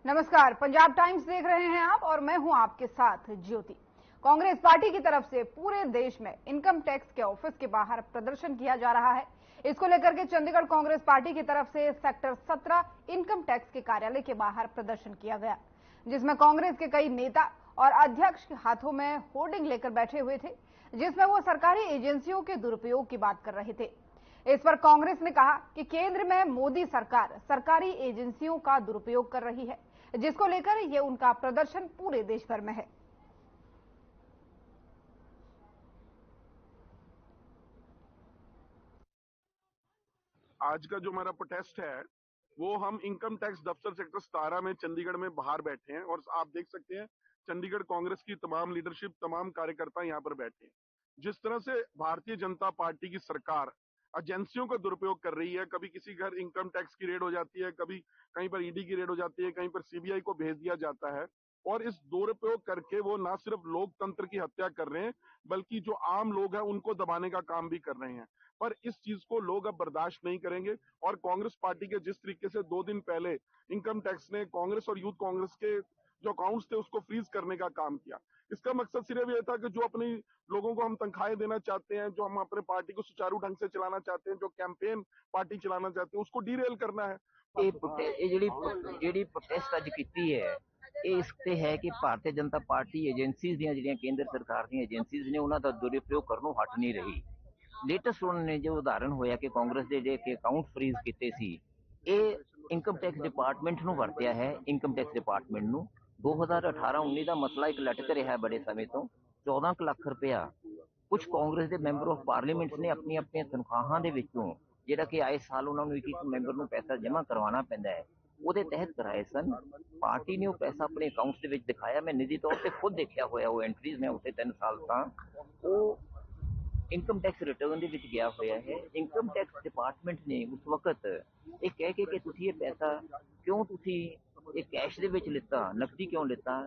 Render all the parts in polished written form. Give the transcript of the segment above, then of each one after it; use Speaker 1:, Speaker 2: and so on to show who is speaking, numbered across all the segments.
Speaker 1: नमस्कार, पंजाब टाइम्स देख रहे हैं आप और मैं हूं आपके साथ ज्योति। कांग्रेस पार्टी की तरफ से पूरे देश में इनकम टैक्स के ऑफिस के बाहर प्रदर्शन किया जा रहा है। इसको लेकर के चंडीगढ़ कांग्रेस पार्टी की तरफ से सेक्टर 17 इनकम टैक्स के कार्यालय के बाहर प्रदर्शन किया गया, जिसमें कांग्रेस के कई नेता और अध्यक्ष के हाथों में होर्डिंग लेकर बैठे हुए थे, जिसमें वो सरकारी एजेंसियों के दुरुपयोग की बात कर रहे थे। इस पर कांग्रेस ने कहा कि केंद्र में मोदी सरकार सरकारी एजेंसियों का दुरुपयोग कर रही है, जिसको लेकर ये उनका प्रदर्शन पूरे देश भर में है।
Speaker 2: आज का जो हमारा प्रोटेस्ट है वो हम इनकम टैक्स दफ्तर सेक्टर 17 में चंडीगढ़ में बाहर बैठे हैं और आप देख सकते हैं चंडीगढ़ कांग्रेस की तमाम लीडरशिप, तमाम कार्यकर्ता यहाँ पर बैठे हैं। जिस तरह से भारतीय जनता पार्टी की सरकार एजेंसियों का दुरुपयोग कर रही है, कभी किसी घर इनकम टैक्स की रेड हो जाती है, कभी कहीं पर ईडी की रेड हो जाती है, कहीं पर सीबीआई को भेज दिया जाता है और इस दुरुपयोग करके वो ना सिर्फ लोकतंत्र की हत्या कर रहे हैं बल्कि जो आम लोग हैं उनको दबाने का काम भी कर रहे हैं। पर इस चीज को लोग अब बर्दाश्त नहीं करेंगे और कांग्रेस पार्टी के जिस तरीके से 2 दिन पहले इनकम टैक्स ने कांग्रेस और यूथ कांग्रेस के जो अकाउंट्स थे उसको फ्रीज करने का काम किया, इसका मकसद सिर्फ ये था कि जो अपने लोगों को हम तनख्वाहें देना चाहते हैं, जो हम अपने पार्टी को सुचारू ढंग से चलाना चाहते हैं, जो कैंपेन पार्टी चलाना चाहते हैं, उसको डीरेल करना है।
Speaker 3: ਇਹ ਜਿਹੜੀ ਪ੍ਰੋਟੈਸਟ ਅੱਜ ਕੀਤੀ ਹੈ, ਇਹ ਇਸ ਤੇ ਹੈ ਕਿ ਭਾਰਤੀ ਜਨਤਾ ਪਾਰਟੀ ਏਜੰਸੀਜ਼ ਦੀਆਂ ਜਿਹੜੀਆਂ ਕੇਂਦਰ ਸਰਕਾਰ ਦੀਆਂ ਏਜੰਸੀਜ਼ ਨੇ ਉਹਨਾਂ ਦਾ ਦੁਰਉਪਯੋਗ ਕਰਨੋਂ ਹਟ ਨਹੀਂ ਰਹੀ। ਲੇਟੈਸਟ ਉਹਨਾਂ ਨੇ ਜੋ ਉਦਾਹਰਨ ਹੋਇਆ ਕਿ ਕਾਂਗਰਸ ਦੇ ਜਿਹੜੇ ਅਕਾਊਂਟ ਫਰੀਜ਼ ਕੀਤੇ ਸੀ, ਇਹ ਇਨਕਮ ਟੈਕਸ ਡਿਪਾਰਟਮੈਂਟ ਨੂੰ ਵਰਤਿਆ ਹੈ। ਇਨਕਮ ਟੈਕਸ ਡਿਪਾਰਟਮੈਂਟ ਨੂੰ 2018-19 ਦਾ ਮਸਲਾ ਇੱਕ ਲਟਕ ਰਿਹਾ ਬੜੇ ਸਮੇਂ ਤੋਂ। 14 ਲੱਖ ਰੁਪਇਆ ਕੁਝ ਕਾਂਗਰਸ ਦੇ ਮੈਂਬਰ ਆਫ ਪਾਰਲੀਮੈਂਟ ਨੇ ਆਪਣੀਆਂ ਤਨਖਾਹਾਂ ਦੇ ਵਿੱਚੋਂ, ਜਿਹੜਾ ਕਿ ਆਏ ਸਾਲ ਉਹਨਾਂ ਨੂੰ ਇੱਕ ਮੈਂਬਰ ਨੂੰ ਪੈਸਾ ਜਮ੍ਹਾਂ ਕਰਵਾਉਣਾ ਪੈਂਦਾ ਹੈ, ਉਹਦੇ ਤਹਿਤ ਕਰਾਏ ਸਨ। ਪਾਰਟੀ ਨੇ ਉਹ ਪੈਸਾ ਆਪਣੇ ਅਕਾਊਂਟਸ ਦੇ ਵਿੱਚ ਦਿਖਾਇਆ। ਮੈਂ ਨਿੱਜੀ ਤੌਰ ਤੇ ਖੁਦ ਦੇਖਿਆ ਹੋਇਆ ਉਹ ਐਂਟਰੀਜ਼, ਮੈਂ ਉੱਥੇ 3 ਸਾਲ ਤਾਂ ਉਹ ਇਨਕਮ ਟੈਕਸ ਰਿਟਰਨ ਦੇ ਵਿੱਚ ਗਿਆ ਹੋਇਆ ਹੈ। ਇਨਕਮ ਟੈਕਸ ਡਿਪਾਰਟਮੈਂਟ ਨੇ ਉਸ ਵਕਤ ਇਹ ਕਹਿ ਕੇ ਕਿ ਤੁਸੀਂ ਇਹ ਪੈਸਾ ਕਿਉਂ ਤੁਸੀਂ ਇਹ ਕੈਸ਼ ਦੇ ਵਿੱਚ ਲਿੱਤਾ, ਨਕਦੀ ਕਿਉਂ ਲਿੱਤਾ।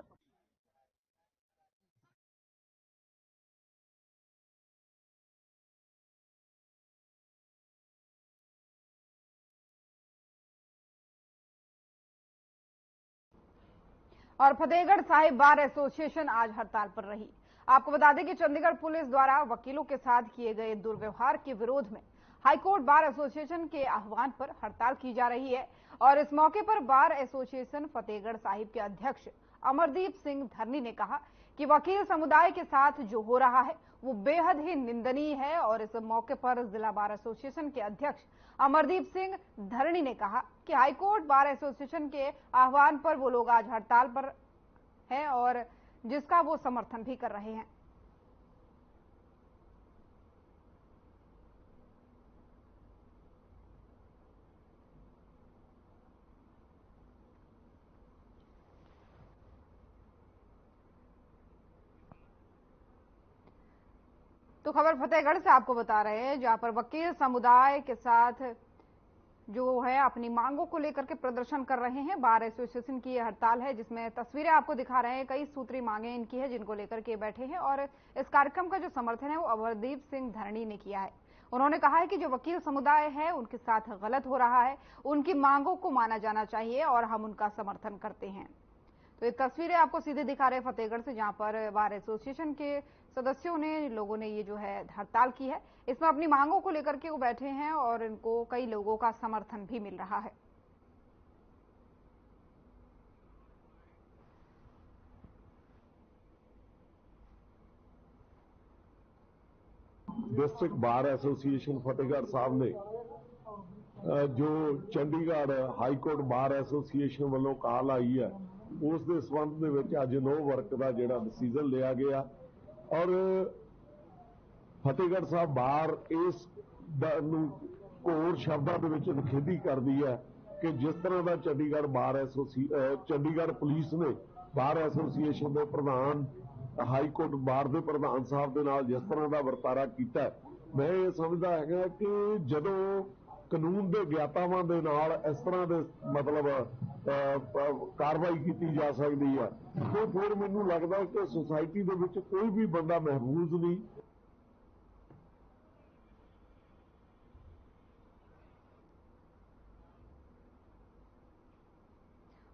Speaker 1: और फतेहगढ़ साहिब बार एसोसिएशन आज हड़ताल पर रही। आपको बता दें कि चंडीगढ़ पुलिस द्वारा वकीलों के साथ किए गए दुर्व्यवहार के विरोध में हाईकोर्ट बार एसोसिएशन के आह्वान पर हड़ताल की जा रही है और इस मौके पर बार एसोसिएशन फतेहगढ़ साहिब के अध्यक्ष अमरदीप सिंह धरनी ने कहा कि वकील समुदाय के साथ जो हो रहा है वो बेहद ही निंदनीय है। और इस मौके पर जिला बार एसोसिएशन के अध्यक्ष अमरदीप सिंह धरनी ने कहा कि हाईकोर्ट बार एसोसिएशन के आह्वान पर वो लोग आज हड़ताल पर हैं और जिसका वो समर्थन भी कर रहे हैं। तो खबर फतेहगढ़ से आपको बता रहे हैं, जहां पर वकील समुदाय के साथ जो है अपनी मांगों को लेकर के प्रदर्शन कर रहे हैं। बार एसोसिएशन की यह हड़ताल है, जिसमें तस्वीरें आपको दिखा रहे हैं। कई सूत्री मांगे इनकी है जिनको लेकर के बैठे हैं और इस कार्यक्रम का जो समर्थन है वो अमरदीप सिंह धरनी ने किया है। उन्होंने कहा है कि जो वकील समुदाय है उनके साथ गलत हो रहा है, उनकी मांगों को माना जाना चाहिए और हम उनका समर्थन करते हैं। तो ये तस्वीरें आपको सीधे दिखा रहे हैं फतेहगढ़ से, जहां पर बार एसोसिएशन के सदस्यों ने, लोगों ने ये जो है हड़ताल की है। इसमें अपनी मांगों को लेकर के वो बैठे हैं और इनको कई लोगों का समर्थन भी मिल रहा है।
Speaker 4: District bar association Fatehgarh Sahib ने जो चंडीगढ़ हाईकोर्ट बार एसोसिएशन वालों कॉल आई है उस दे संबंध दे विच अज नो वर्क का जिहड़ा डिसीजन लिया गया और फतेहगढ़ साहब बार इस घोर शब्दों के विच निखेधी करती है कि जिस तरह का चंडीगढ़ पुलिस ने बार एसोसिएशन के प्रधान हाईकोर्ट बार के प्रधान साहब के नाल जिस तरह का वर्तारा किया, मैं ये समझदा है कि जदों कानून के ज्ञातावां दे नाल इस तरह के मतलब कार्रवाई की जा सकती है तो फिर मैनूं लगदा कि सोसाइटी दे विच कोई भी बंदा महफूज नहीं।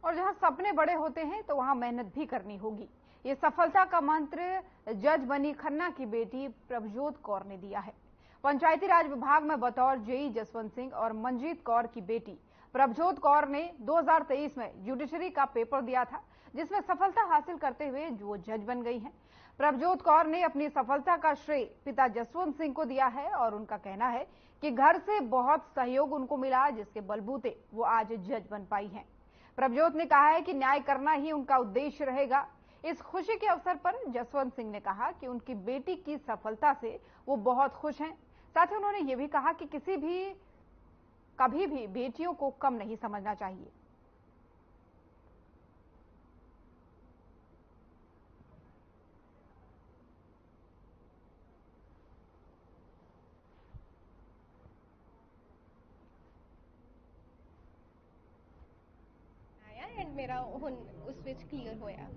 Speaker 1: और और जहां सपने बड़े होते हैं तो वहां मेहनत भी करनी होगी। ये सफलता का मंत्र जज बनी खन्ना की बेटी प्रभजोत कौर ने दिया है। पंचायती राज विभाग में बतौर जेई जसवंत सिंह और मंजीत कौर की बेटी प्रभजोत कौर ने 2023 में जुडिशरी का पेपर दिया था, जिसमें सफलता हासिल करते हुए वो जज बन गई हैं। प्रभजोत कौर ने अपनी सफलता का श्रेय पिता जसवंत सिंह को दिया है और उनका कहना है कि घर से बहुत सहयोग उनको मिला, जिसके बलबूते वो आज जज बन पाई हैं। प्रभजोत ने कहा है कि न्याय करना ही उनका उद्देश्य रहेगा। इस खुशी के अवसर पर जसवंत सिंह ने कहा कि उनकी बेटी की सफलता से वो बहुत खुश हैं। साथ ही उन्होंने ये भी कहा कि कभी भी बेटियों को कम नहीं समझना चाहिए।
Speaker 5: एंड मेरा हुन उस विच क्लीयर होया।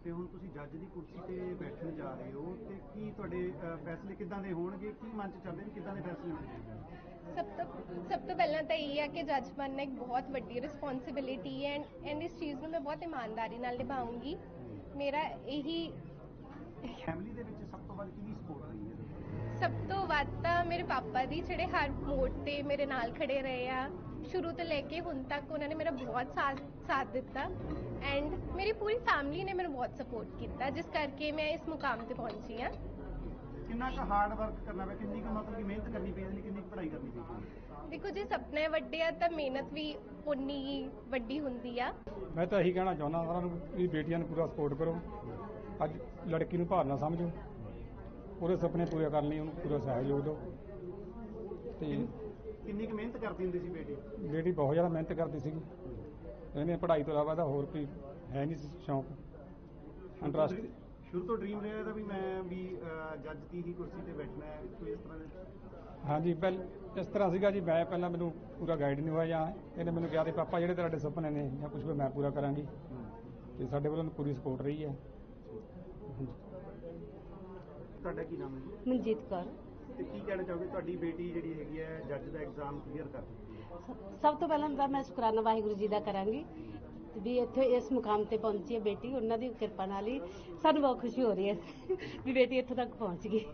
Speaker 6: ਤੇ ਹੁਣ ਤੁਸੀਂ ਜੱਜ ਦੀ ਕੁਰਸੀ ਤੇ ਬੈਠਣ ਜਾ ਰਹੇ ਹੋ ਤੇ ਕੀ ਤੁਹਾਡੇ ਫੈਸਲੇ ਕਿੱਦਾਂ ਦੇ ਹੋਣਗੇ, ਕੀ ਮਨ ਚ ਚੱਲਦੇ ਨੇ ਕਿੱਦਾਂ ਦੇ ਫੈਸਲੇ ਹੋਣਗੇ?
Speaker 5: ਸਭ ਤੋਂ ਪਹਿਲਾਂ ਤਾਂ ਇਹ ਹੈ ਕਿ ਜੱਜ ਬਣਨਾ ਇੱਕ ਬਹੁਤ ਵੱਡੀ ਰਿਸਪੌਂਸਿਬਿਲਿਟੀ ਹੈ ਐਂਡ ਇਸ ਚੀਜ਼ ਨੂੰ ਮੈਂ ਬਹੁਤ ਇਮਾਨਦਾਰੀ ਨਾਲ ਨਿਭਾਉਂਗੀ। ਮੇਰਾ ਇਹੀ
Speaker 6: ਫੈਮਿਲੀ ਦੇ ਵਿੱਚ ਸਭ ਤੋਂ ਵੱਧ ਕਿਹਦੀ ਸਪੋਰਟ ਰਹੀ ਹੈ?
Speaker 5: ਸਭ ਤੋਂ ਵੱਧ ਤਾਂ ਮੇਰੇ ਪਾਪਾ ਦੀ, ਜਿਹੜੇ ਹਰ ਮੋੜ ਤੇ ਮੇਰੇ ਨਾਲ ਖੜੇ ਰਹੇ ਆ शुरू तो लेके हुन तक। उन्होंने मेरा बहुत साथ दिता एंड मेरी पूरी फैमिली ने मेरे बहुत सपोर्ट किया, जिस करके मैं इस मुकाम ते पहुंची हाँ।
Speaker 6: कितना का हार्ड वर्क करना है, कितनी का मतलब कि मेहनत करनी पई, कितनी की पढ़ाई करनी पई?
Speaker 5: देखो जे सपने वड्डे आ तां मेहनत भी उन्नी ही वड्डी हुंदी आ।
Speaker 7: मैं तो यही कहना चाहुंदा सारिआं नूं कि बेटियां नूं पूरा सपोर्ट करो। अज लड़की नूं भार ना समझो, पूरे सुपने पूरे करने लई उहनूं पूरा सहयोग दो। ते
Speaker 6: कितनी की मेहनत करती हुंदी सी बेटी?
Speaker 7: बेटी बहुत ज़्यादा मेहनत करती सी। इहने पढ़ाई तो इलावा तो होर कोई है नहीं शौक, इंटरस्ट।
Speaker 6: शुरू तो ड्रीम रहा था भी मैं भी जज की ही कुर्सी ते बैठना है, कोई इस तरह?
Speaker 7: हाँ जी, इस तरह सीगा जी। मैं पहला मैनू पूरा गाइड नहीं हुआ, ਜਾਂ ਇਹਨੇ ਮੈਨੂੰ ਕਿਹਾ ਸੀ ਪਾਪਾ ਜਿਹੜੇ ਤੁਹਾਡੇ ਸੁਪਨੇ ਨੇ ਜਾਂ ਕੁਝ ਵੀ ਮੈਂ ਪੂਰਾ ਕਰਾਂਗੀ, ਤੇ ਸਾਡੇ ਵੱਲੋਂ ਪੂਰੀ ਸਪੋਰਟ ਰਹੀ ਹੈ।
Speaker 6: ਤੁਹਾਡਾ ਕੀ ਨਾਮ ਹੈ?
Speaker 8: ਮਨਜੀਤ ਕੌਰ।
Speaker 6: ਤੇ ਕੀ ਕਹਿਣਾ ਚਾਹੋਗੇ, ਤੁਹਾਡੀ ਬੇਟੀ ਜਿਹੜੀ ਹੈਗੀ ਹੈ ਜੱਜ ਦਾ ਐਗਜ਼ਾਮ ਕਲੀਅਰ ਕਰ ਦਿੱਤੀ ਹੈ?
Speaker 8: ਸਭ ਤੋਂ ਪਹਿਲਾਂ ਤਾਂ ਮੈਂ ਸ਼ੁਕਰਾਨਾ ਵਾਹਿਗੁਰੂ ਜੀ ਦਾ ਕਰਾਂਗੀ ਵੀ ਇੱਥੇ ਇਸ ਮੁਕਾਮ ਤੇ ਪਹੁੰਚੀ ਹੈ ਬੇਟੀ। ਉਹਨਾਂ ਦੀ ਕਿਰਪਾ ਨਾਲ ਹੀ ਸਾਨੂੰ ਬਹੁਤ ਖੁਸ਼ੀ ਹੋ ਰਹੀ ਹੈ ਵੀ ਬੇਟੀ ਇੱਥੋਂ ਤੱਕ ਪਹੁੰਚ ਗਈ।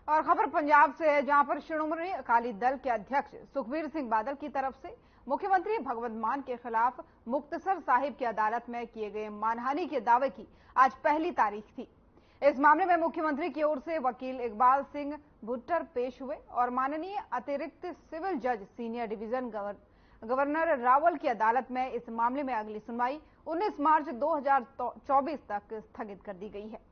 Speaker 1: और खबर पंजाब से है, जहां पर श्रोमणी अकाली दल के अध्यक्ष सुखबीर सिंह बादल की तरफ से मुख्यमंत्री भगवंत मान के खिलाफ मुक्तसर साहिब की अदालत में किए गए मानहानि के दावे की आज पहली तारीख थी। इस मामले में मुख्यमंत्री की ओर से वकील इकबाल सिंह भुट्टर पेश हुए और माननीय अतिरिक्त सिविल जज सीनियर डिवीजन गवर्नर रावल की अदालत में इस मामले में अगली सुनवाई 19 मार्च 2024 तक स्थगित कर दी गई है।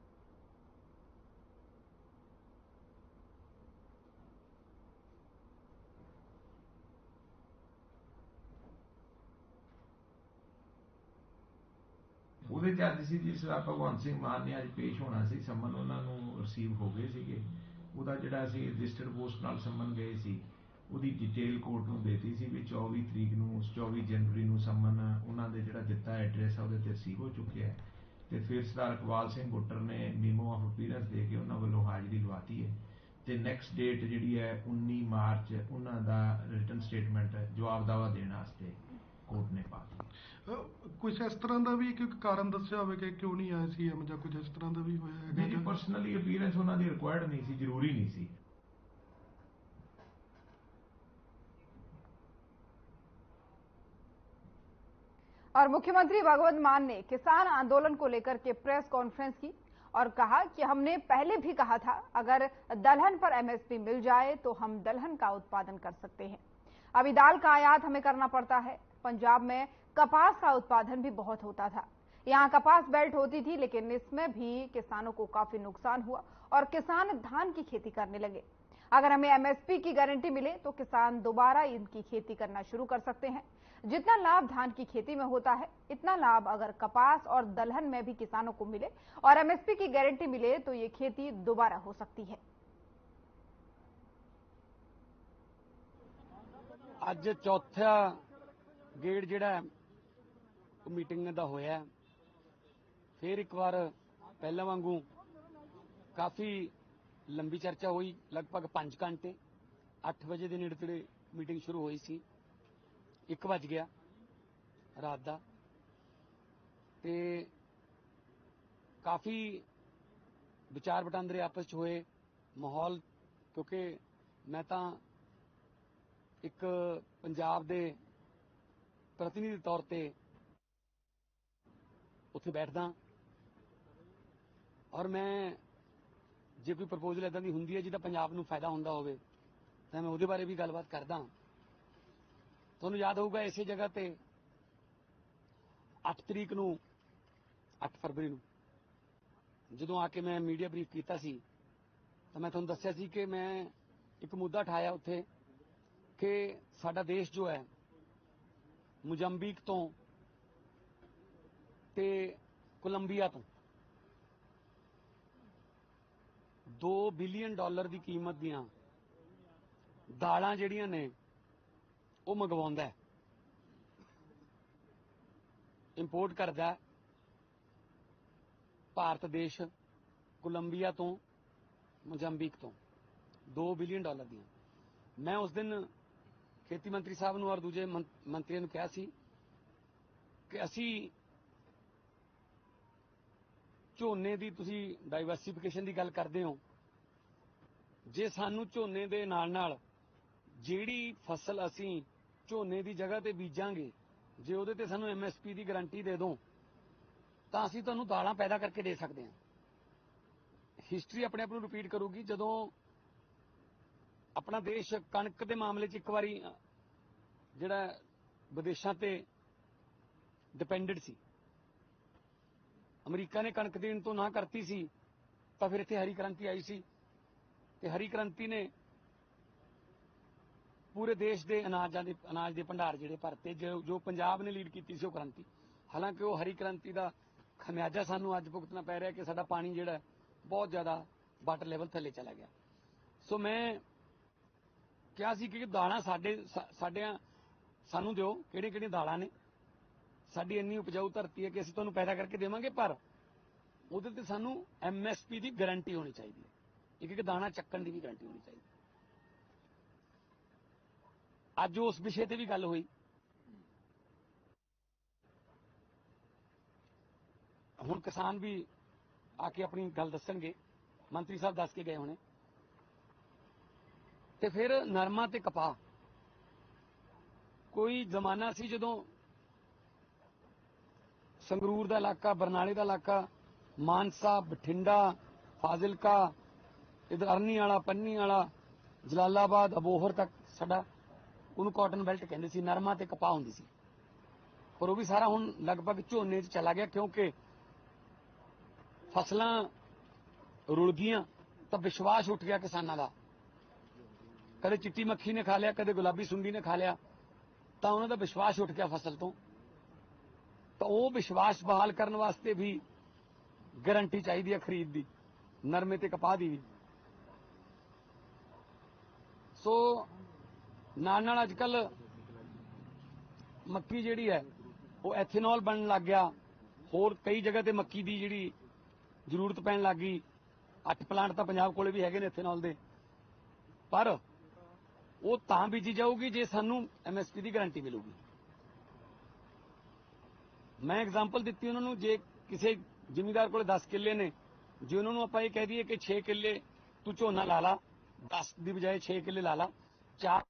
Speaker 9: ਉਹਦੇ ਚ ਅੱਜ ਸੀ ਜਿਸ ਭਗਵੰਤ ਸਿੰਘ ਮਾਨ ਨੇ ਅੱਜ ਪੇਸ਼ ਹੋਣਾ ਸੀ, ਸੰਮਨ ਉਹਨਾਂ ਨੂੰ ਰਿਸੀਵ ਹੋ ਗਏ ਸੀਗੇ। ਉਹਦਾ ਜਿਹੜਾ ਅਸੀਂ ਰਜਿਸਟਰਡ ਪੋਸਟ ਨਾਲ ਸੰਮਨ ਗਏ ਸੀ, ਉਹਦੀ ਡਿਟੇਲ ਕੋਰਟ ਨੂੰ ਦੇਤੀ ਸੀ ਵੀ 24 ਤਰੀਕ ਨੂੰ 24 ਜਨਵਰੀ ਨੂੰ ਸੰਮਨ ਉਹਨਾਂ ਦੇ ਜਿਹੜਾ ਦਿੱਤਾ ਐਡਰੈਸ ਆ ਉਹਦੇ ਤੇ ਰਿਸੀਵ ਹੋ ਚੁੱਕਿਆ ਹੈ। ਤੇ ਫਿਰ ਸਰਦਾਰ ਇਕਬਾਲ ਸਿੰਘ ਭੁੱਟਰ ਨੇ ਮੀਮੋ ਆਫ ਅਪੀਅਰੈਂਸ ਦੇ ਕੇ ਉਹਨਾਂ ਵੱਲੋਂ ਹਾਜ਼ਰੀ ਲਵਾਤੀ ਹੈ ਤੇ ਨੈਕਸਟ ਡੇਟ ਜਿਹੜੀ ਹੈ 19 ਮਾਰਚ ਉਹਨਾਂ ਦਾ ਰਿਟਨ ਸਟੇਟਮੈਂਟ ਜਵਾਬ ਦਾਵਾ ਦੇਣ ਵਾਸਤੇ ਕੋਰਟ ਨੇ ਪਾ ਦਿੱਤਾ।
Speaker 10: ਕੁਝ ਇਸ ਤਰ੍ਹਾਂ ਦਾ ਵੀ ਕੋਈ ਕਾਰਨ ਦੱਸਿਆ ਹੋਵੇ ਕਿ ਕਿਉਂ ਨਹੀਂ ਆਇਆ ਸੀ ਜਾਂ ਕੁਝ ਇਸ ਤਰ੍ਹਾਂ ਦਾ ਵੀ ਹੋਇਆ ਹੈ?
Speaker 9: ਨਹੀਂ, ਪਰਸਨਲੀ ਅਪੀਅਰੈਂਸ ਉਹਨਾਂ ਦੀ ਰਿਕੁਆਇਰਡ ਨਹੀਂ ਸੀ, ਜ਼ਰੂਰੀ ਨਹੀਂ ਸੀ।
Speaker 1: और मुख्यमंत्री भगवंत मान ने किसान आंदोलन को लेकर के प्रेस कॉन्फ्रेंस की और कहा कि हमने पहले भी कहा था अगर दलहन पर एमएसपी मिल जाए तो हम दलहन का उत्पादन कर सकते हैं। अभी दाल का आयात हमें करना पड़ता है। पंजाब में कपास का उत्पादन भी बहुत होता था, यहाँ कपास बेल्ट होती थी, लेकिन इसमें भी किसानों को काफी नुकसान हुआ और किसान धान की खेती करने लगे। अगर हमें एमएसपी की गारंटी मिले तो किसान दोबारा इनकी खेती करना शुरू कर सकते हैं। जितना लाभ धान की खेती में होता है, इतना लाभ अगर कपास और दलहन में भी किसानों को मिले और एमएसपी की गारंटी मिले तो ये खेती दोबारा हो सकती है।
Speaker 11: ਅੱਜ ਚੌਥਾ ਗੇੜ ਜਿਹੜਾ ਮੀਟਿੰਗ ਦਾ ਹੋਇਆ, ਫਿਰ ਇੱਕ ਵਾਰ ਪਹਿਲਾਂ ਵਾਂਗੂ ਕਾਫੀ ਲੰਬੀ ਚਰਚਾ ਹੋਈ, ਲਗਭਗ 5 ਘੰਟੇ 8 ਵਜੇ ਦੇ ਨੇੜੇ ਤੇੜੇ ਮੀਟਿੰਗ ਸ਼ੁਰੂ ਹੋਈ ਸੀ 1 ਵਜ ਗਿਆ ਰਾਤ ਦਾ ਤੇ ਕਾਫੀ ਵਿਚਾਰ ਵਟਾਂਦਰੇ ਆਪਸ 'ਚ ਹੋਏ ਮਾਹੌਲ ਕਿਉਂਕਿ ਮੈਂ ਤਾਂ ਇੱਕ ਪੰਜਾਬ ਦੇ ਪ੍ਰਤੀਨਿਧੀ ਤੌਰ ਤੇ ਉੱਥੇ ਬੈਠਦਾ ਔਰ ਮੈਂ ਜੇ ਕੋਈ ਪ੍ਰਪੋਜ਼ਲ ਇਦਾਂ ਦੀ ਹੁੰਦੀ ਹੈ ਜਿਹਦਾ ਪੰਜਾਬ ਨੂੰ ਫਾਇਦਾ ਹੁੰਦਾ ਹੋਵੇ ਤਾਂ ਮੈਂ ਉਹਦੇ ਬਾਰੇ ਵੀ ਗੱਲਬਾਤ ਕਰਦਾ। ਤੁਹਾਨੂੰ ਯਾਦ ਹੋਊਗਾ ਇਸੇ ਜਗ੍ਹਾ ਤੇ 8 ਤਰੀਕ ਨੂੰ 8 ਫਰਵਰੀ ਨੂੰ ਜਦੋਂ ਆ ਕੇ ਮੈਂ ਮੀਡੀਆ ਬਰੀਫ ਕੀਤਾ ਸੀ ਤਾਂ ਮੈਂ ਤੁਹਾਨੂੰ ਦੱਸਿਆ ਸੀ ਕਿ ਮੈਂ ਇੱਕ ਮੁੱਦਾ ਉਠਾਇਆ ਉੱਥੇ ਕਿ ਸਾਡਾ ਦੇਸ਼ ਜੋ ਹੈ ਮੁਜ਼ੰਬੀਕ ਤੋਂ ਤੇ ਕੋਲੰਬੀਆ ਤੋਂ $2 ਬਿਲੀਅਨ ਦੀ ਕੀਮਤ ਦੀਆਂ ਦਾਲਾਂ ਜਿਹੜੀਆਂ ਨੇ ਉਹ ਮੰਗਵਾਉਂਦਾ ਹੈ, ਇੰਪੋਰਟ ਕਰਦਾ ਭਾਰਤ ਦੇਸ਼ ਕੋਲੰਬੀਆ ਤੋਂ ਮੋਜ਼ੰਬੀਕ ਤੋਂ $2 ਬਿਲੀਅਨ ਦੀਆਂ। ਮੈਂ ਉਸ ਦਿਨ ਖੇਤੀ ਮੰਤਰੀ ਸਾਹਿਬ ਨੂੰ ਔਰ ਦੂਜੇ ਮੰਤਰੀਆਂ ਨੂੰ ਕਿਹਾ ਸੀ ਕਿ ਅਸੀਂ ਝੋਨੇ ਦੀ ਤੁਸੀਂ ਡਾਈਵਰਸਿਫਿਕੇਸ਼ਨ ਦੀ ਗੱਲ ਕਰਦੇ ਹੋ, ਜੇ ਸਾਨੂੰ ਝੋਨੇ ਦੇ ਨਾਲ ਜਿਹੜੀ ਫਸਲ ਅਸੀਂ ਝੋਨੇ ਦੀ ਜਗ੍ਹਾ ਤੇ ਬੀਜਾਂਗੇ ਜੇ ਉਹਦੇ ਤੇ ਸਾਨੂੰ MSP ਦੀ ਗਾਰੰਟੀ ਦੇ ਦਿਓ ਤਾਂ ਅਸੀਂ ਤੁਹਾਨੂੰ ਦਾਲਾਂ ਪੈਦਾ ਕਰਕੇ ਦੇ ਸਕਦੇ ਹਾਂ। ਹਿਸਟਰੀ ਆਪਣੇ ਆਪ ਨੂੰ ਰਿਪੀਟ ਕਰੂਗੀ। ਜਦੋਂ ਆਪਣਾ ਦੇਸ਼ ਕਣਕ ਦੇ ਮਾਮਲੇ 'ਚ ਇੱਕ ਵਾਰੀ ਜਿਹੜਾ ਵਿਦੇਸ਼ਾਂ ਤੇ ਡਿਪੈਂਡੈਂਟ ਸੀ, ਅਮਰੀਕਾ ਨੇ ਕਣਕ ਦੇਣ ਤੋਂ ਨਾ ਕਰਤੀ ਸੀ ਤਾਂ ਫਿਰ ਇੱਥੇ ਹਰੀ ਕ੍ਰਾਂਤੀ ਆਈ ਸੀ ਤੇ ਹਰੀ ਕ੍ਰਾਂਤੀ ਨੇ ਪੂਰੇ ਦੇਸ਼ ਦੇ ਅਨਾਜ ਦੇ ਭੰਡਾਰ ਜਿਹੜੇ ਭਰਤੇ ਜੋ ਪੰਜਾਬ ਨੇ ਲੀਡ ਕੀਤੀ ਸੀ ਉਹ ਕ੍ਰਾਂਤੀ। ਹਾਲਾਂਕਿ ਉਹ ਹਰੀ ਕ੍ਰਾਂਤੀ ਦਾ ਖਮਿਆਜਾ ਸਾਨੂੰ ਅੱਜ ਭੁਗਤਣਾ ਪੈ ਰਿਹਾ ਕਿ ਸਾਡਾ ਪਾਣੀ ਜਿਹੜਾ ਬਹੁਤ ਜ਼ਿਆਦਾ ਵਾਟਰ ਲੈਵਲ ਥੱਲੇ ਚਲਾ ਗਿਆ। ਸੋ ਮੈਂ ਕਿਹਾ ਸੀ ਕਿ ਦਾਲਾਂ ਸਾਨੂੰ ਦਿਓ, ਕਿਹੜੀਆਂ ਦਾਲਾਂ ਨੇ, ਸਾਡੀ ਇੰਨੀ ਉਪਜਾਊ ਧਰਤੀ ਹੈ ਕਿ ਅਸੀਂ ਤੁਹਾਨੂੰ ਪੈਦਾ ਕਰਕੇ ਦੇਵਾਂਗੇ, ਪਰ ਉਹਦੇ ਤੇ ਸਾਨੂੰ MSP ਦੀ ਗਾਰੰਟੀ ਹੋਣੀ ਚਾਹੀਦੀ ਹੈ, ਇੱਕ ਦਾਣਾ ਚੱਕਣ ਦੀ ਵੀ ਗਾਰੰਟੀ ਹੋਣੀ ਚਾਹੀਦੀ। ਅੱਜ ਉਸ ਵਿਸ਼ੇ ਤੇ ਵੀ ਗੱਲ ਹੋਈ। ਹੁਣ ਕਿਸਾਨ ਵੀ ਆ ਕੇ ਆਪਣੀ ਗੱਲ ਦੱਸਣਗੇ, ਮੰਤਰੀ ਸਾਹਿਬ ਦੱਸ ਕੇ ਗਏ ਹੋਣੇ। ਤੇ ਫਿਰ ਨਰਮਾ ਤੇ ਕਪਾਹ, ਕੋਈ ਜ਼ਮਾਨਾ ਸੀ ਜਦੋਂ ਸੰਗਰੂਰ ਦਾ ਇਲਾਕਾ, ਬਰਨਾਲੇ ਦਾ ਇਲਾਕਾ, ਮਾਨਸਾ, ਬਠਿੰਡਾ, ਫਾਜ਼ਿਲਕਾ, ਇਧਰ ਅਰਨੀ ਵਾਲਾ, ਪੰਨੀ ਵਾਲਾ, ਜਲਾਲਾਬਾਦ, ਅਬੋਹਰ ਤੱਕ ਸਾਡਾ ਉਹਨੂੰ ਕਾਟਨ ਬੈਲਟ ਕਹਿੰਦੇ ਸੀ, ਨਰਮਾ ਤੇ ਕਪਾਹ ਹੁੰਦੀ ਸੀ। ਪਰ ਉਹ ਵੀ ਸਾਰਾ ਹੁਣ ਲਗਭਗ ਝੋਨੇ 'ਚ ਚਲਾ ਗਿਆ ਕਿਉਂਕਿ ਫਸਲਾਂ ਰੁਲ ਗਈਆਂ ਤਾਂ ਵਿਸ਼ਵਾਸ ਉੱਠ ਗਿਆ ਕਿਸਾਨਾਂ ਦਾ। ਕਦੇ ਚਿੱਟੀ ਮੱਖੀ ਨੇ ਖਾ ਲਿਆ, ਕਦੇ ਗੁਲਾਬੀ ਸੁੰਡੀ ਨੇ ਖਾ ਲਿਆ, ਤਾਂ ਉਹਨਾਂ ਦਾ ਵਿਸ਼ਵਾਸ ਉੱਠ ਗਿਆ ਫਸਲ ਤੋਂ। ਤਾਂ ਉਹ ਵਿਸ਼ਵਾਸ ਬਹਾਲ ਕਰਨ ਵਾਸਤੇ ਵੀ ਗਾਰੰਟੀ ਚਾਹੀਦੀ ਹੈ ਖਰੀਦ ਦੀ, ਨਰਮੇ ਤੇ ਕਪਾਹ ਦੀ ਵੀ। ਸੋ ਨਾਲ ਅੱਜ ਕੱਲ ਮੱਕੀ ਜਿਹੜੀ ਹੈ ਉਹ ਐਥੇਨੋਲ ਬਣਨ ਲੱਗ ਗਿਆ। ਹੋਰ ਕਈ ਜਗ੍ਹਾ ਤੇ ਮੱਕੀ ਦੀ ਜਿਹੜੀ ਜ਼ਰੂਰਤ ਪੈਣ ਲੱਗ ਗਈ। 8 ਪਲਾਂਟ ਤਾਂ ਪੰਜਾਬ ਕੋਲੇ ਵੀ ਹੈਗੇ ਨੇ ਐਥੇਨੋਲ ਦੇ, ਪਰ ਉਹ ਤਾਂ ਬੀਜੀ ਜਾਊਗੀ ਜੇ ਸਾਨੂੰ MSP ਦੀ ਗਾਰੰਟੀ ਮਿਲੂਗੀ। ਮੈਂ ਐਗਜ਼ਾਮਪਲ ਦਿੱਤੀ ਉਹਨਾਂ ਨੂੰ, ਜੇ ਕਿਸੇ ਜ਼ਿਮੀਂਦਾਰ ਕੋਲੇ 10 ਕਿੱਲੇ ਨੇ, ਜੇ ਉਹਨਾਂ ਨੂੰ ਆਪਾਂ ਇਹ ਕਹਿ ਦਈਏ ਕਿ 6 ਕਿੱਲੇ ਤੂੰ ਝੋਨਾ ਲਾ ਲਾ, 10 ਦੀ ਬਜਾਏ 6 ਕਿੱਲੇ ਲਾ ਲਾ, 4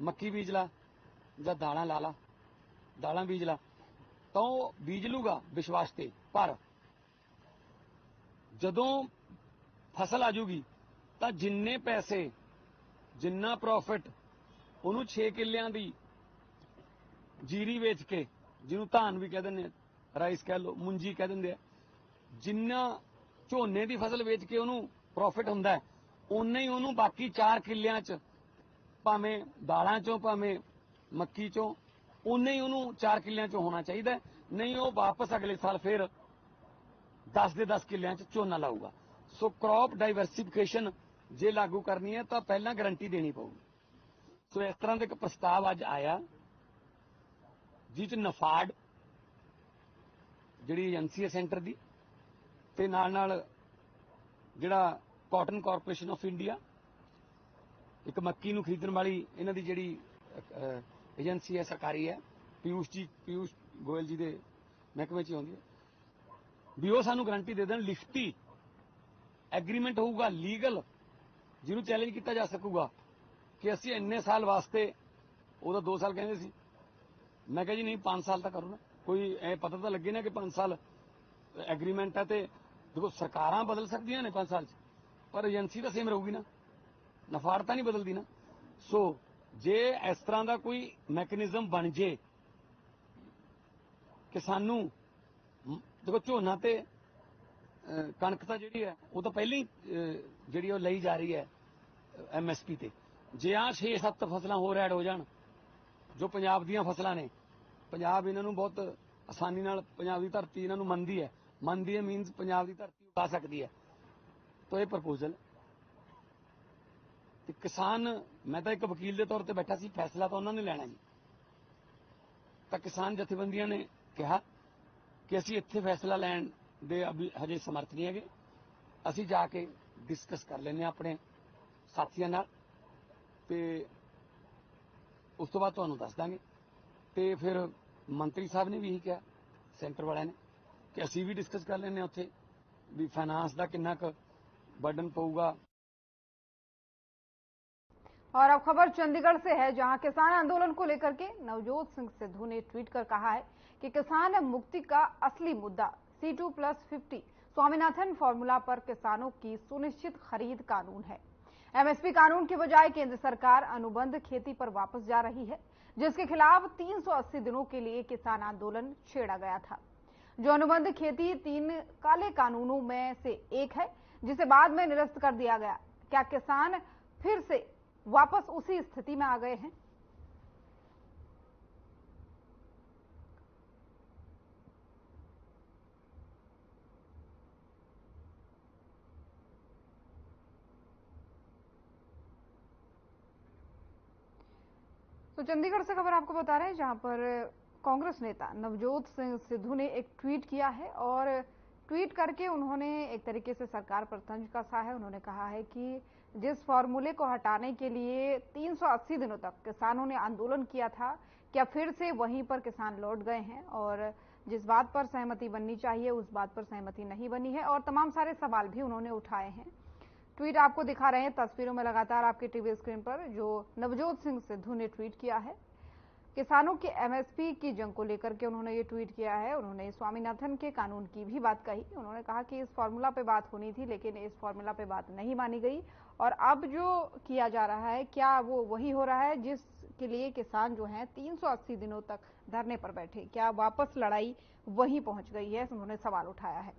Speaker 11: ਮੱਕੀ ਬੀਜ ਲਾ ਜਾਂ ਦਾਲਾਂ ਲਾ ਲਾ, ਦਾਲਾਂ ਬੀਜ ਲਾ, ਤਾਂ ਉਹ ਬੀਜ ਲੂਗਾ ਵਿਸ਼ਵਾਸ ਤੇ। ਪਰ ਜਦੋਂ ਫਸਲ ਆ ਜੂਗੀ ਤਾਂ ਜਿੰਨੇ ਪੈਸੇ, ਜਿੰਨਾ ਪ੍ਰੋਫਿਟ ਉਹਨੂੰ 6 ਕਿੱਲਿਆਂ ਦੀ ਜੀਰੀ ਵੇਚ ਕੇ, ਜਿਹਨੂੰ ਧਾਨ ਵੀ ਕਹਿ ਦਿੰਦੇ, ਰਾਈਸ ਕਹਿ ਲਓ, ਮੁੰਜੀ ਕਹਿ ਦਿੰਦੇ ਆ, ਜਿੰਨਾ ਝੋਨੇ ਦੀ ਫਸਲ ਵੇਚ ਕੇ ਉਹਨੂੰ ਪ੍ਰੋਫਿਟ ਹੁੰਦਾ, ਉਨਾ ਹੀ ਉਹਨੂੰ ਬਾਕੀ 4 ਕਿੱਲਿਆਂ 'ਚ ਭਾਵੇਂ ਦਾਲਾਂ 'ਚੋਂ ਭਾਵੇਂ ਮੱਕੀ 'ਚੋਂ ਉਨਾ ਹੀ ਉਹਨੂੰ 4 ਕਿੱਲਿਆਂ 'ਚੋਂ ਹੋਣਾ ਚਾਹੀਦਾ। ਨਹੀਂ ਉਹ ਵਾਪਸ ਅਗਲੇ ਸਾਲ ਫਿਰ 10 ਦੇ 10 ਕਿੱਲਿਆਂ 'ਚ ਝੋਨਾ ਲਾਊਗਾ। ਸੋ ਕ੍ਰੌਪ ਡਾਈਵਰਸਿਫਿਕੇਸ਼ਨ ਜੇ ਲਾਗੂ ਕਰਨੀ ਹੈ ਤਾਂ ਪਹਿਲਾਂ ਗਾਰੰਟੀ ਦੇਣੀ ਪਊਗੀ। ਸੋ ਇਸ ਤਰ੍ਹਾਂ ਦਾ ਇੱਕ ਪ੍ਰਸਤਾਵ ਅੱਜ ਆਇਆ ਜਿਸ 'ਚ ਨਫਾਡ ਜਿਹੜੀ ਏਜੰਸੀ ਹੈ ਸੈਂਟਰ ਦੀ, ਤੇ ਨਾਲ ਜਿਹੜਾ ਕਾਟਨ ਕਾਰਪੋਰੇਸ਼ਨ ਆਫ ਇੰਡੀਆ ਇੱਕ ਮੱਕੀ ਨੂੰ ਖਰੀਦਣ ਵਾਲੀ ਇਹਨਾਂ ਦੀ ਜਿਹੜੀ ਏਜੰਸੀ ਹੈ ਸਰਕਾਰੀ ਹੈ, ਪੀਯੂਸ਼ ਗੋਇਲ ਜੀ ਦੇ ਮਹਿਕਮੇ 'ਚ ਹੀ ਆਉਂਦੀ ਹੈ, ਵੀ ਉਹ ਸਾਨੂੰ ਗਰੰਟੀ ਦੇ ਦੇਣ, ਲਿਖਤੀ ਐਗਰੀਮੈਂਟ ਹੋਊਗਾ ਲੀਗਲ, ਜਿਹਨੂੰ ਚੈਲੰਜ ਕੀਤਾ ਜਾ ਸਕੂਗਾ ਕਿ ਅਸੀਂ ਇੰਨੇ ਸਾਲ ਵਾਸਤੇ, ਉਹਦਾ 2 ਸਾਲ ਕਹਿੰਦੇ ਸੀ, ਮੈਂ ਕਿਹਾ ਜੀ ਨਹੀਂ 5 ਸਾਲ ਤਾਂ ਕਰੋ ਨਾ, ਕੋਈ ਐ ਪਤਾ ਤਾਂ ਲੱਗੇ ਨਾ ਕਿ 5 ਸਾਲ ਐਗਰੀਮੈਂਟ ਹੈ। ਤੇ ਦੇਖੋ ਸਰਕਾਰਾਂ ਬਦਲ ਸਕਦੀਆਂ ਨੇ 5 ਸਾਲ 'ਚ, ਪਰ ਏਜੰਸੀ ਤਾਂ ਸੇਮ ਰਹੂਗੀ ਨਾ, ਨਫਾੜ ਤਾਂ ਨਹੀਂ ਬਦਲਦੀ ਨਾ। ਸੋ ਜੇ ਇਸ ਤਰ੍ਹਾਂ ਦਾ ਕੋਈ ਮੈਕੈਨਿਜ਼ਮ ਬਣ ਜੇ ਕਿ ਸਾਨੂੰ, ਦੇਖੋ ਝੋਨਾ ਤੇ ਕਣਕ ਤਾਂ ਜਿਹੜੀ ਹੈ ਉਹ ਤਾਂ ਪਹਿਲਾਂ ਹੀ ਜਿਹੜੀ ਉਹ ਲਈ ਜਾ ਰਹੀ ਹੈ MSP ਤੇ, ਜੇ ਆ 6-7 ਫਸਲਾਂ ਹੋਰ ਐਡ ਹੋ ਜਾਣ ਜੋ ਪੰਜਾਬ ਦੀਆਂ ਫਸਲਾਂ ਨੇ, ਪੰਜਾਬ ਇਹਨਾਂ ਨੂੰ ਬਹੁਤ ਆਸਾਨੀ ਨਾਲ, ਪੰਜਾਬ ਦੀ ਧਰਤੀ ਇਹਨਾਂ ਨੂੰ ਮੰਨਦੀ ਹੈ ਮੀਨਸ ਪੰਜਾਬ ਦੀ ਧਰਤੀ ਉਗਾ ਸਕਦੀ ਹੈ। ਤਾਂ ਇਹ ਪ੍ਰਪੋਜ਼ਲ ਤੇ ਕਿਸਾਨ, ਮੈਂ ਤਾਂ ਇੱਕ ਵਕੀਲ ਦੇ ਤੌਰ ਤੇ ਬੈਠਾ ਸੀ, ਫੈਸਲਾ ਤਾਂ ਉਹਨਾਂ ਨੇ ਲੈਣਾ ਜੀ। ਤਾਂ ਕਿਸਾਨ ਜਥੇਬੰਦੀਆਂ ਨੇ ਕਿਹਾ ਕਿ ਅਸੀਂ ਇੱਥੇ ਫੈਸਲਾ ਲੈਣ ਦੇ ਹਜੇ ਸਮਰਥ ਨਹੀਂ ਹੈਗੇ, ਅਸੀਂ ਜਾ ਕੇ ਡਿਸਕਸ ਕਰ ਲੈਂਦੇ ਹਾਂ ਆਪਣੇ ਸਾਥੀਆਂ ਨਾਲ, ਤੇ ਉਸ ਤੋਂ ਬਾਅਦ ਤੁਹਾਨੂੰ ਦੱਸ ਦਾਂਗੇ। ਤੇ ਫਿਰ ਮੰਤਰੀ ਸਾਹਿਬ ਨੇ ਵੀ ਇਹੀ ਕਿਹਾ, ਸੈਂਟਰ ਵਾਲਿਆਂ ਨੇ, कि असी भी डिस्कस कर लेने उत्थे भी फाइनांस का कितना बर्डन पऊगा।
Speaker 1: और अब खबर चंडीगढ़ से है, जहां किसान आंदोलन को लेकर के नवजोत सिंह सिद्धू ने ट्वीट कर कहा है कि किसान मुक्ति का असली मुद्दा C2+50 स्वामीनाथन फॉर्मूला पर किसानों की सुनिश्चित खरीद कानून है। MSP कानून के बजाय केंद्र सरकार अनुबंध खेती पर वापस जा रही है, जिसके खिलाफ 380 दिनों के लिए किसान आंदोलन छेड़ा गया था। जो अनुबंध खेती 3 काले कानूनों में से एक है, जिसे बाद में निरस्त कर दिया गया। क्या किसान फिर से वापस उसी स्थिति में आ गए हैं? तो चंडीगढ़ से खबर आपको बता रहे हैं, जहां पर कांग्रेस नेता नवजोत सिंह सिद्धू ने एक ट्वीट किया है और ट्वीट करके उन्होंने एक तरीके से सरकार पर तंज कसा है। उन्होंने कहा है कि जिस फॉर्मूले को हटाने के लिए 380 दिनों तक किसानों ने आंदोलन किया था, क्या फिर से वहीं पर किसान लौट गए हैं, और जिस बात पर सहमति बननी चाहिए उस बात पर सहमति नहीं बनी है, और तमाम सारे सवाल भी उन्होंने उठाए हैं। ट्वीट आपको दिखा रहे हैं तस्वीरों में लगातार आपके टीवी स्क्रीन पर, जो नवजोत सिंह सिद्धू ने ट्वीट किया है। किसानों के MSP की जंग को लेकर के उन्होंने ये ट्वीट किया है। उन्होंने स्वामीनाथन के कानून की भी बात कही। उन्होंने कहा कि इस फॉर्मूला पे बात होनी थी, लेकिन इस फॉर्मूला पे बात नहीं मानी गई, और अब जो किया जा रहा है क्या वो वही हो रहा है जिसके लिए किसान जो हैं 380 दिनों तक धरने पर बैठे, क्या वापस लड़ाई वहीं पहुंच गई है? उन्होंने सवाल उठाया है।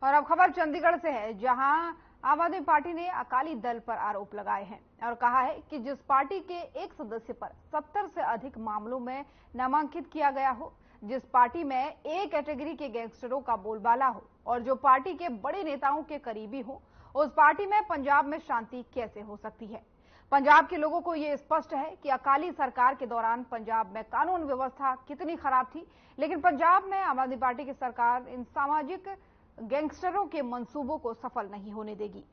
Speaker 1: और अब खबर चंडीगढ़ से है, जहां आम आदमी पार्टी ने अकाली दल पर आरोप लगाए हैं और कहा है कि जिस पार्टी के एक सदस्य पर 70 से अधिक मामलों में नामांकित किया गया हो, जिस पार्टी में A कैटेगरी के गैंगस्टरों का बोलबाला हो और जो पार्टी के बड़े नेताओं के करीबी हो, उस पार्टी में पंजाब में शांति कैसे हो सकती है? पंजाब के लोगों को यह स्पष्ट है कि अकाली सरकार के दौरान पंजाब में कानून व्यवस्था कितनी खराब थी, लेकिन पंजाब में आम आदमी पार्टी की सरकार इन सामाजिक गैंगस्टरों के मंसूबों को सफल नहीं होने देगी।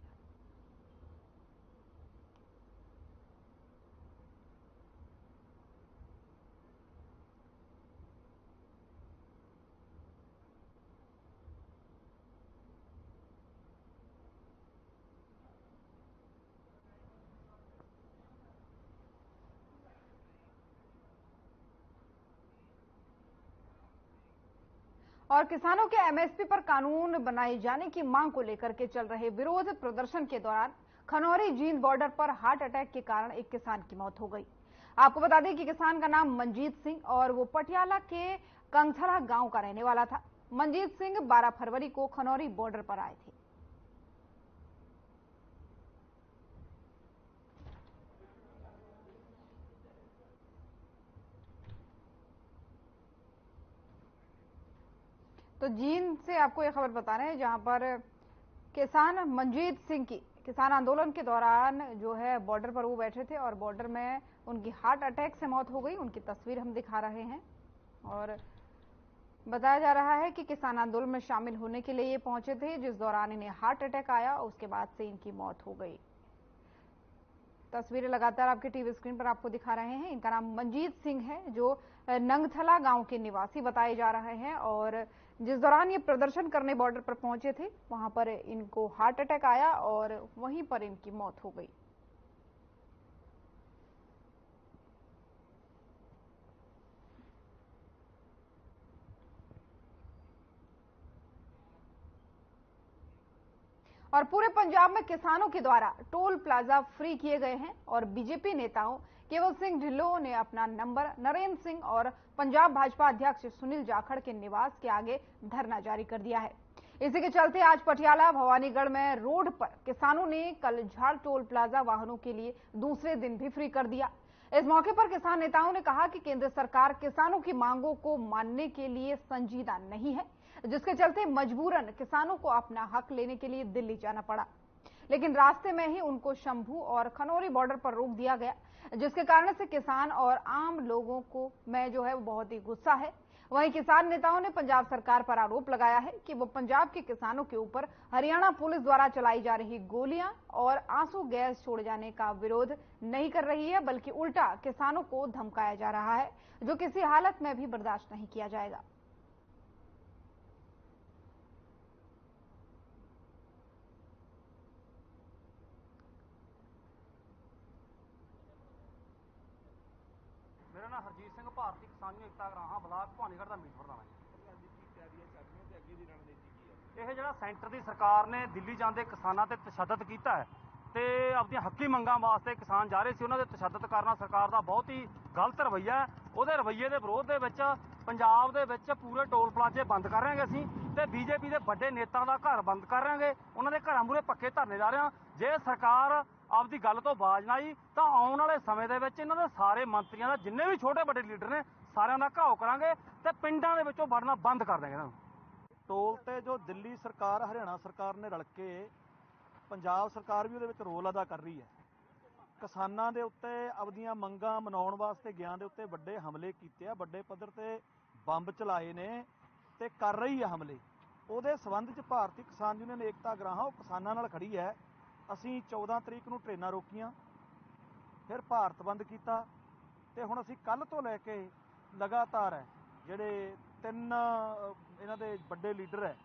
Speaker 1: और किसानों के MSP पर कानून बनाए जाने की मांग को लेकर के चल रहे विरोध प्रदर्शन के दौरान खनौरी जींद बॉर्डर पर हार्ट अटैक के कारण एक किसान की मौत हो गई। आपको बता दें कि किसान का नाम मंजीत सिंह और वो पटियाला के कंगथरा गांव का रहने वाला था। मंजीत सिंह 12 फरवरी को खनौरी बॉर्डर पर आए थे। तो जींद से आपको यह खबर बता रहे हैं, जहां पर किसान मंजीत सिंह की किसान आंदोलन के दौरान जो है बॉर्डर पर वो बैठे थे और बॉर्डर में उनकी हार्ट अटैक से मौत हो गई। उनकी तस्वीर हम दिखा रहे हैं और बताया जा रहा है कि किसान आंदोलन में शामिल होने के लिए ये पहुंचे थे, जिस दौरान इन्हें हार्ट अटैक आया और उसके बाद से इनकी मौत हो गई। तस्वीरें लगातार आपके टीवी स्क्रीन पर आपको दिखा रहे हैं। इनका नाम मंजीत सिंह है, जो नंगथला गांव के निवासी बताए जा रहे हैं और जिस दौरान ये प्रदर्शन करने बॉर्डर पर पहुंचे थे, वहां पर इनको हार्ट अटैक आया और वहीं पर इनकी मौत हो गई। और पूरे पंजाब में किसानों के द्वारा टोल प्लाजा फ्री किए गए हैं और बीजेपी नेताओं केवल सिंह ढिल्लों ने अपना नंबर नरेंद्र सिंह और पंजाब भाजपा अध्यक्ष सुनील जाखड़ के निवास के आगे धरना जारी कर दिया है। इसी के चलते आज पटियाला भवानीगढ़ में रोड पर किसानों ने कलझाड़ टोल प्लाजा वाहनों के लिए दूसरे दिन भी फ्री कर दिया। इस मौके पर किसान नेताओं ने कहा कि केंद्र सरकार किसानों की मांगों को मानने के लिए संजीदा नहीं है, जिसके चलते मजबूरन किसानों को अपना हक लेने के लिए दिल्ली जाना पड़ा। लेकिन रास्ते में ही उनको शंभू और खनौरी बॉर्डर पर रोक दिया गया, जिसके कारण से किसान और आम लोगों को में जो है वो बहुत ही गुस्सा है। वहीं किसान नेताओं ने पंजाब सरकार पर आरोप लगाया है कि वो पंजाब के किसानों के ऊपर हरियाणा पुलिस द्वारा चलाई जा रही गोलियां और आंसू गैस छोड़ जाने का विरोध नहीं कर रही है, बल्कि उल्टा किसानों को धमकाया जा रहा है, जो किसी हालत में भी बर्दाश्त नहीं किया जाएगा।
Speaker 12: मेरा नाम हरजीत सिंह, भारतीय किसान एकता गराਹਾਂ ਬਲਾਕ ਭਵਾਨੀਗੜ੍ਹ ਦਾ ਮੀਤ ਪ੍ਰਧਾਨ ਹੈ। ਇਹ ਜਿਹੜਾ ਸੈਂਟਰ ਦੀ ਸਰਕਾਰ ਨੇ ਦਿੱਲੀ ਜਾਂਦੇ ਕਿਸਾਨਾਂ ਤੇ ਤਸ਼ੱਦਦ ਕੀਤਾ ਹੈ ਤੇ ਆਪਣੀਆਂ ਹੱਕੀ ਮੰਗਾਂ ਵਾਸਤੇ ਕਿਸਾਨ ਜਾ ਰਹੇ ਸੀ, ਉਹਨਾਂ ਦੇ ਤਸ਼ੱਦਦ ਕਰਨਾ ਸਰਕਾਰ ਦਾ ਬਹੁਤ ਹੀ ਗਲਤ ਰਵੱਈਆ ਹੈ। ਉਹਦੇ ਰਵੱਈਏ ਦੇ ਵਿਰੋਧ ਦੇ ਵਿੱਚ ਪੰਜਾਬ ਦੇ ਵਿੱਚ ਪੂਰੇ ਟੋਲ ਪਲਾਜ਼ੇ ਬੰਦ ਕਰ ਰਹੇ ਹਾਂ ਅਸੀਂ ਤੇ ਬੀਜੇਪੀ ਦੇ ਵੱਡੇ ਨੇਤਾ ਦਾ ਘਰ ਬੰਦ ਕਰ ਰਹੇ ਹਾਂ। ਉਹਨਾਂ ਦੇ ਘਰਾਂ ਮੂਹਰੇ ਪੱਕੇ ਧਰਨੇ ਲਾ ਰਹੇ ਹਾਂ। ਜੇ ਸਰਕਾਰ ਆਪਦੀ ਗੱਲ ਤੋਂ ਬਾਜ਼ ਨਾ ਆਈ ਤਾਂ ਆਉਣ ਵਾਲੇ ਸਮੇਂ ਦੇ ਵਿੱਚ ਇਹਨਾਂ ਦੇ ਸਾਰੇ ਮੰਤਰੀਆਂ ਦਾ ਜਿੰਨੇ ਵੀ ਛੋਟੇ ਵੱਡੇ ਲੀਡਰ ਨੇ ਸਾਰਿਆਂ ਦਾ ਘਾਓ ਕਰਾਂਗੇ ਤੇ ਪਿੰਡਾਂ ਦੇ ਵਿੱਚੋਂ ਵੜਨਾ ਬੰਦ ਕਰ ਦੇਵਾਂਗੇ ਇਹਨਾਂ ਨੂੰ।
Speaker 6: ਟੋਲ ਤੇ ਜੋ ਦਿੱਲੀ ਸਰਕਾਰ ਹਰਿਆਣਾ ਸਰਕਾਰ ਨੇ ਰਲ ਕੇ ਪੰਜਾਬ ਸਰਕਾਰ ਵੀ ਉਹਦੇ ਵਿੱਚ ਰੋਲ ਅਦਾ ਕਰ ਰਹੀ ਹੈ। ਕਿਸਾਨਾਂ ਦੇ ਉੱਤੇ ਆਪਦੀਆਂ ਮੰਗਾਂ ਮਨਾਉਣ ਵਾਸਤੇ ਗਿਆਂ ਦੇ ਉੱਤੇ ਵੱਡੇ ਹਮਲੇ ਕੀਤੇ ਆ, ਵੱਡੇ ਪੱਧਰ ਤੇ ਬੰਬ ਚਲਾਏ ਨੇ ਤੇ ਕਰ ਰਹੀ ਹੈ ਹਮਲੇ। ਉਹਦੇ ਸਬੰਧ 'ਚ ਭਾਰਤੀ ਕਿਸਾਨ ਯੂਨੀਅਨ ਏਕਤਾ ਗਰਾਹਾਂ ਉਹ ਕਿਸਾਨਾਂ ਨਾਲ ਖੜੀ ਹੈ। ਅਸੀਂ 14 ਤਰੀਕ ਨੂੰ ਟ੍ਰੇਨਾਂ ਰੋਕੀਆਂ, ਫਿਰ ਭਾਰਤ ਬੰਦ ਕੀਤਾ ਤੇ ਹੁਣ ਅਸੀਂ ਕੱਲ ਤੋਂ ਲੈ ਕੇ ਲਗਾਤਾਰ ਹੈ ਜਿਹੜੇ ਤਿੰਨ ਇਹਨਾਂ ਦੇ ਵੱਡੇ ਲੀਡਰ ਹੈ,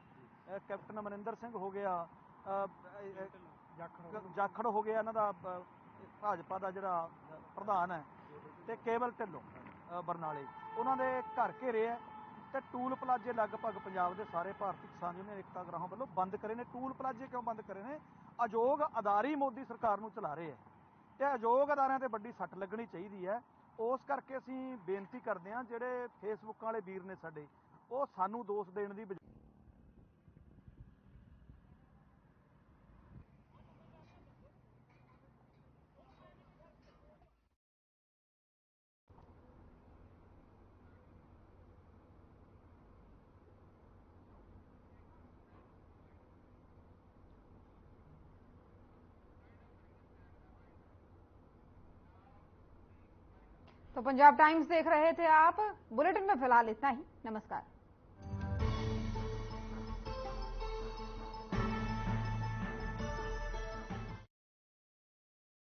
Speaker 6: ਕੈਪਟਨ ਅਮਰਿੰਦਰ ਸਿੰਘ ਹੋ ਗਿਆ, ਜਾਖੜ ਹੋ ਗਿਆ ਇਹਨਾਂ ਦਾ ਭਾਜਪਾ ਦਾ ਜਿਹੜਾ ਪ੍ਰਧਾਨ ਹੈ, ਤੇ ਕੇਵਲ ਢਿੱਲੋਂ ਬਰਨਾਲੇ, ਉਹਨਾਂ ਦੇ ਘਰ ਘੇਰੇ ਹੈ ਤੇ ਟੂਲ ਪਲਾਜ਼ੇ ਲਗਭਗ ਪੰਜਾਬ ਦੇ ਸਾਰੇ ਭਾਰਤੀ ਕਿਸਾਨ ਯੂਨੀਅਨ ਏਕਤਾ ਗਰਾਹਾਂ ਵੱਲੋਂ ਬੰਦ ਕਰੇ ਨੇ। ਟੂਲ ਪਲਾਜ਼ੇ ਕਿਉਂ ਬੰਦ ਕਰੇ ਨੇ? ਅਯੋਗ ਅਦਾਰੇ ਮੋਦੀ ਸਰਕਾਰ ਨੂੰ ਚਲਾ ਰਹੇ ਹੈ ਤੇ ਅਯੋਗ ਅਦਾਰਿਆਂ ਤੇ ਵੱਡੀ ਸੱਟ ਲੱਗਣੀ ਚਾਹੀਦੀ ਹੈ। ਉਸ ਕਰਕੇ ਅਸੀਂ ਬੇਨਤੀ ਕਰਦੇ ਹਾਂ, ਜਿਹੜੇ ਫੇਸਬੁੱਕਾਂ ਵਾਲੇ ਵੀਰ ਨੇ ਸਾਡੇ, ਉਹ ਸਾਨੂੰ ਦੋਸ਼ ਦੇਣ ਦੀ
Speaker 1: तो पंजाब टाइम्स देख रहे थे आप। बुलेटिन में फिलहाल इतना ही। नमस्कार।